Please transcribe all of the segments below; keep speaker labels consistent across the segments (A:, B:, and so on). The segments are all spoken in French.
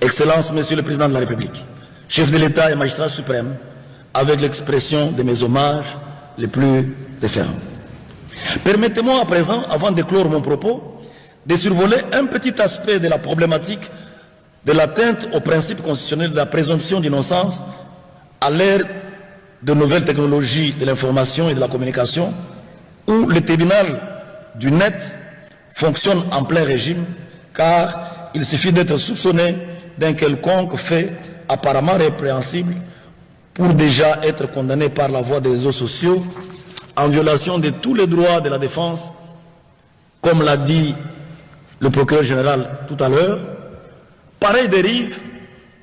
A: Excellences, Monsieur le Président de la République, chef de l'État et magistrat suprême, avec l'expression de mes hommages les plus déférents. Permettez-moi à présent, avant de clore mon propos, de survoler un petit aspect de la problématique de l'atteinte au principe constitutionnel de la présomption d'innocence à l'ère de nouvelles technologies de l'information et de la communication, où le tribunal du net fonctionne en plein régime, car il suffit d'être soupçonné d'un quelconque fait apparemment répréhensible pour déjà être condamné par la voie des réseaux sociaux en violation de tous les droits de la défense, comme l'a dit le procureur général tout à l'heure, pareille dérive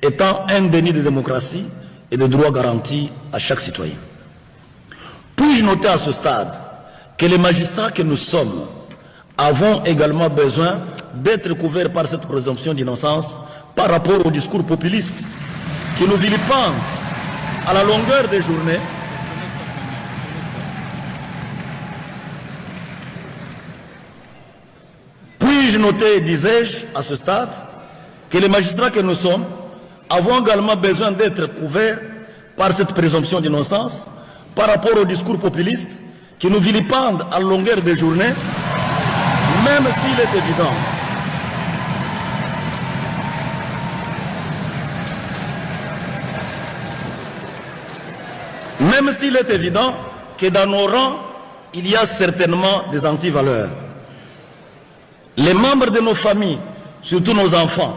A: étant un déni de démocratie et de droits garantis à chaque citoyen. Puis-je noter à ce stade que les magistrats que nous sommes avons également besoin d'être couverts par cette présomption d'innocence par rapport au discours populiste qui nous vilipendent à la longueur des journées Puis-je noter, disais-je, à ce stade, que les magistrats que nous sommes avons également besoin d'être couverts par cette présomption d'innocence par rapport au discours populiste qui nous vilipendent à la longueur des journées, même s'il est évident que dans nos rangs, il y a certainement des antivaleurs. Les membres de nos familles, surtout nos enfants,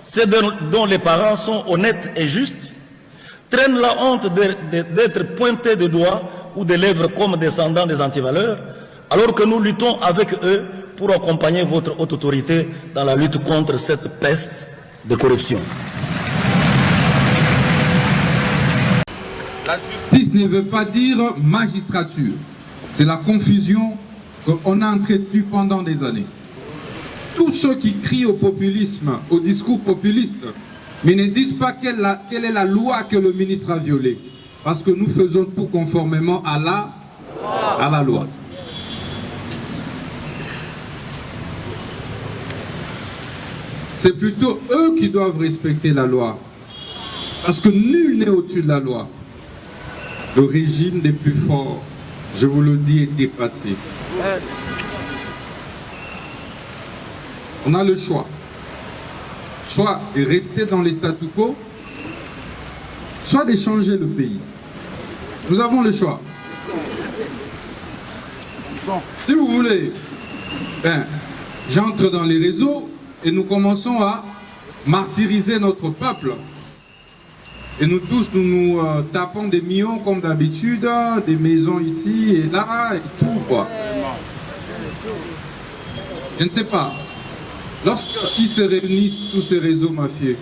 A: ceux dont les parents sont honnêtes et justes, traînent la honte d'être pointés de doigts ou de lèvres comme descendants des antivaleurs, alors que nous luttons avec eux pour accompagner votre haute autorité dans la lutte contre cette peste de corruption.
B: La justice ne veut pas dire magistrature. C'est la confusion qu'on a entretenue pendant des années. Tous ceux qui crient au populisme, au discours populiste, mais ne disent pas quelle est la loi que le ministre a violée. Parce que nous faisons tout conformément à la loi. C'est plutôt eux qui doivent respecter la loi. Parce que nul n'est au-dessus de la loi. Le régime des plus forts, je vous le dis, est dépassé. On a le choix. Soit de rester dans les statu quo, soit d'échanger le pays. Nous avons le choix. Si vous voulez, j'entre dans les réseaux et nous commençons à martyriser notre peuple. Et nous tous, nous tapons des millions comme d'habitude, des maisons ici et là, et tout quoi. Je ne sais pas. Lorsqu'ils se réunissent, tous ces réseaux mafieux,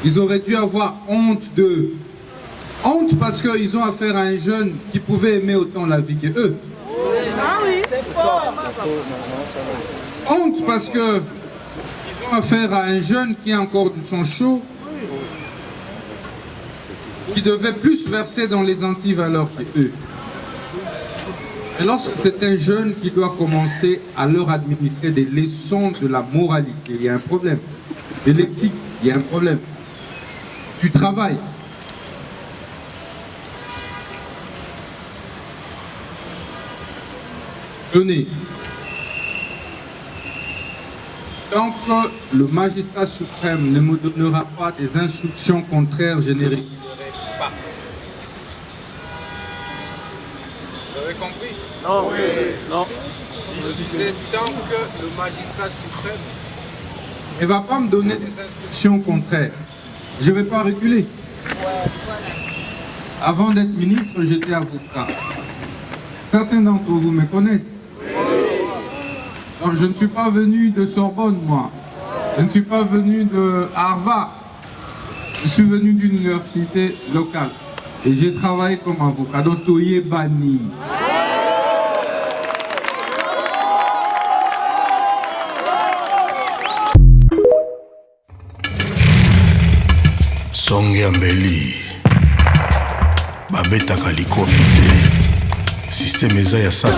B: ils auraient dû avoir honte d'eux. Honte parce qu'ils ont affaire à un jeune qui pouvait aimer autant la vie qu'eux.
C: Ah oui, c'est ça.
B: Honte parce qu'ils ont affaire à un jeune qui a encore du sang chaud, qui devait plus verser dans les antivaleurs qu'eux. Et lorsque c'est un jeune qui doit commencer à leur administrer des leçons de la moralité, il y a un problème. De l'éthique, il y a un problème. Du travail. Tenez. Tant que le magistrat suprême ne me donnera pas des instructions contraires, je n'ai pas. Vous avez compris?
C: Non, oui, non.
B: C'est tant que le magistrat suprême ne va pas me donner des instructions contraires, je ne vais pas reculer. Avant d'être ministre, j'étais avocat. Certains d'entre vous me connaissent. Donc, je ne suis pas venu de Sorbonne, moi. Je ne suis pas venu de Harvard. Je suis venu d'une université locale. Et j'ai travaillé comme avocat. Donc, Toye Bani.
D: Songiambeli babetaka likofi te systeme eza ya sa